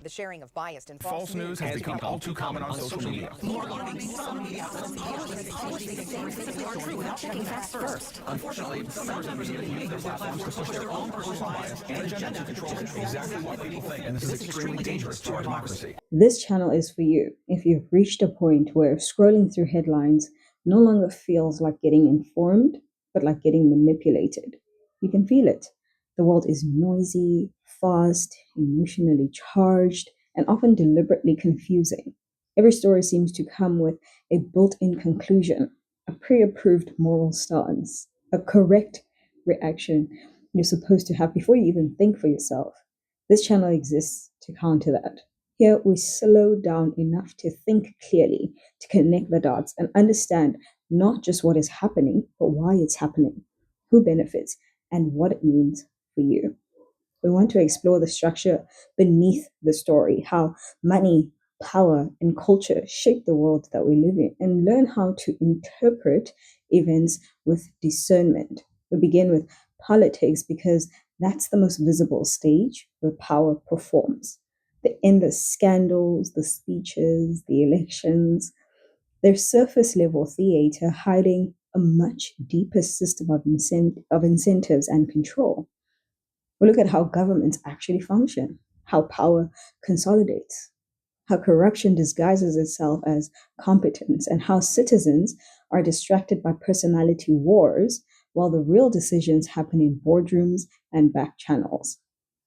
The sharing of biased and False news has become all too common on social media. Unfortunately, some members of the media use their platforms to push their own personal bias and agenda to control exactly what people think, and this is extremely dangerous to our democracy. This channel is for you if you've reached a point where scrolling through headlines no longer feels like getting informed, but like getting manipulated. You can feel it. The world is noisy, fast, emotionally charged, and often deliberately confusing. Every story seems to come with a built-in conclusion, a pre-approved moral stance, a correct reaction you're supposed to have before you even think for yourself. This channel exists to counter that. Here, we slow down enough to think clearly, to connect the dots, and understand not just what is happening, but why it's happening, who benefits, and what it means for you. We want to explore the structure beneath the story, how money, power, and culture shape the world that we live in, and learn how to interpret events with discernment. We begin with politics because that's the most visible stage where power performs. The endless scandals, the speeches, the elections, they're surface level theater hiding a much deeper system of incentives and control. We look at how governments actually function, how power consolidates, how corruption disguises itself as competence, and how citizens are distracted by personality wars while the real decisions happen in boardrooms and back channels.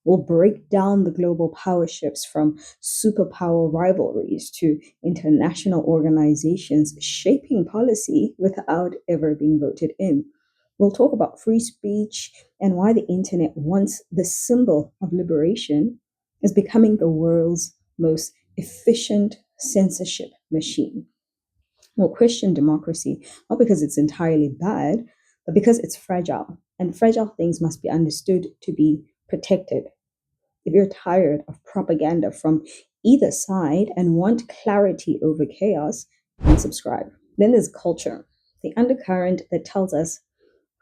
We'll break down the global power shifts from superpower rivalries to international organizations shaping policy without ever being voted in. We'll talk about free speech and why the internet, once the symbol of liberation, is becoming the world's most efficient censorship machine. We'll question democracy, not because it's entirely bad, but because it's fragile. And fragile things must be understood to be protected. If you're tired of propaganda from either side and want clarity over chaos, unsubscribe. Then there's culture, the undercurrent that tells us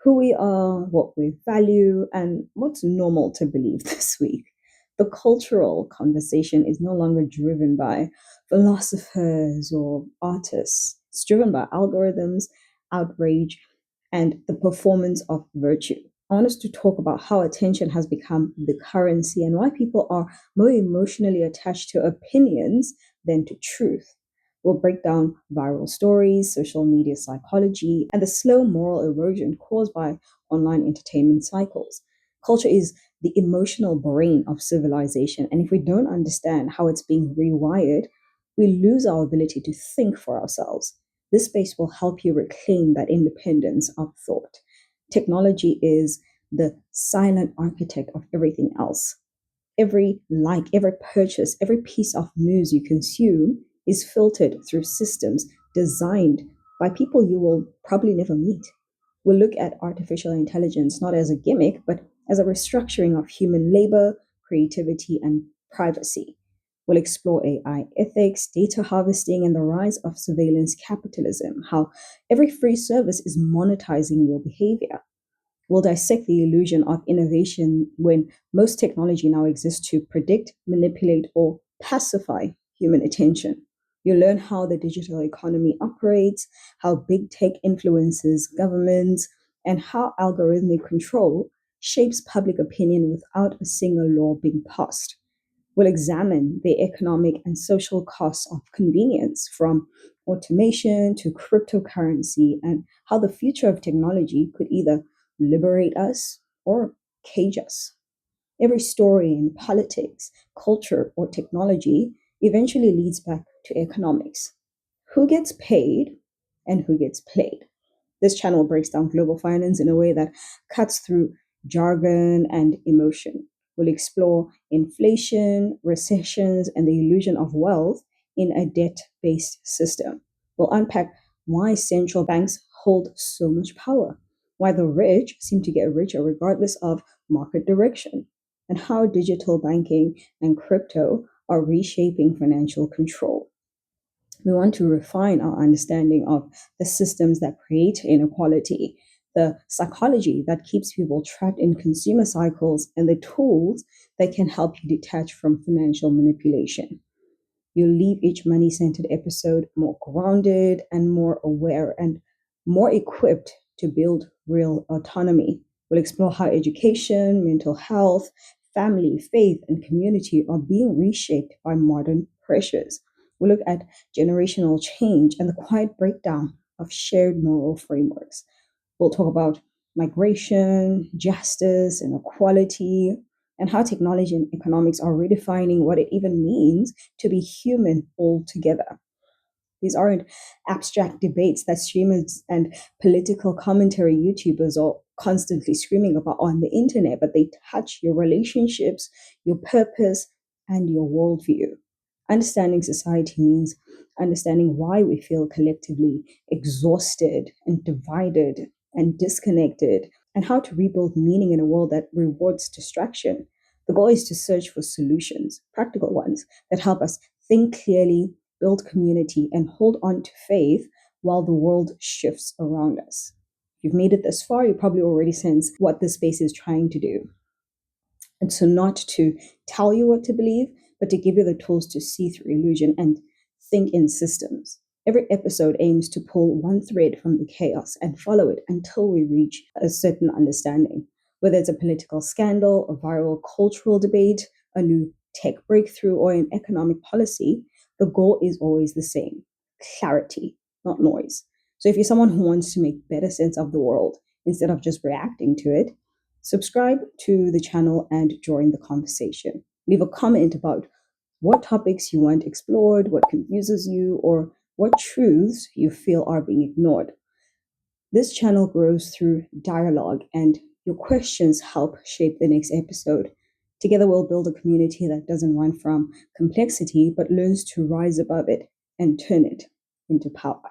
who we are, what we value, and what's normal to believe this week. The cultural conversation is no longer driven by philosophers or artists. It's driven by algorithms, outrage, and the performance of virtue. I want us to talk about how attention has become the currency and why people are more emotionally attached to opinions than to truth. We'll break down viral stories, social media psychology, and the slow moral erosion caused by online entertainment cycles. Culture is the emotional brain of civilization, and if we don't understand how it's being rewired, we lose our ability to think for ourselves. This space will help you reclaim that independence of thought. Technology is the silent architect of everything else. Every like, every purchase, every piece of news you consume is filtered through systems designed by people you will probably never meet. We'll look at artificial intelligence not as a gimmick, but as a restructuring of human labor, creativity, and privacy. We'll explore AI ethics, data harvesting, and the rise of surveillance capitalism, how every free service is monetizing your behavior. We'll dissect the illusion of innovation when most technology now exists to predict, manipulate, or pacify human attention. You'll learn how the digital economy operates, how big tech influences governments, and how algorithmic control shapes public opinion without a single law being passed. We'll examine the economic and social costs of convenience, from automation to cryptocurrency, and how the future of technology could either liberate us or cage us. Every story in politics, culture, or technology eventually leads back to economics. Who gets paid and who gets played? This channel breaks down global finance in a way that cuts through jargon and emotion. We'll explore inflation, recessions, and the illusion of wealth in a debt based system. We'll unpack why central banks hold so much power, why the rich seem to get richer regardless of market direction, and how digital banking and crypto are reshaping financial control. We want to refine our understanding of the systems that create inequality, the psychology that keeps people trapped in consumer cycles, and the tools that can help you detach from financial manipulation. You'll leave each money centered episode more grounded and more aware and more equipped to build real autonomy. We'll explore how education, mental health, family, faith, and community are being reshaped by modern pressures. We'll look at generational change and the quiet breakdown of shared moral frameworks. We'll talk about migration, justice, inequality, and how technology and economics are redefining what it even means to be human altogether. These aren't abstract debates that streamers and political commentary YouTubers are constantly screaming about on the internet, but they touch your relationships, your purpose, and your worldview. Understanding society means understanding why we feel collectively exhausted and divided and disconnected, and how to rebuild meaning in a world that rewards distraction. The goal is to search for solutions, practical ones, that help us think clearly, build community, and hold on to faith while the world shifts around us. If you've made it this far, you probably already sense what this space is trying to do. And so, not to tell you what to believe, but to give you the tools to see through illusion and think in systems. Every episode aims to pull one thread from the chaos and follow it until we reach a certain understanding. Whether it's a political scandal, a viral cultural debate, a new tech breakthrough, or an economic policy, the goal is always the same: clarity, not noise. So if you're someone who wants to make better sense of the world instead of just reacting to it, subscribe to the channel and join the conversation. Leave a comment about what topics you want explored, what confuses you, or what truths you feel are being ignored. This channel grows through dialogue, and your questions help shape the next episode. Together, we'll build a community that doesn't run from complexity but learns to rise above it and turn it into power.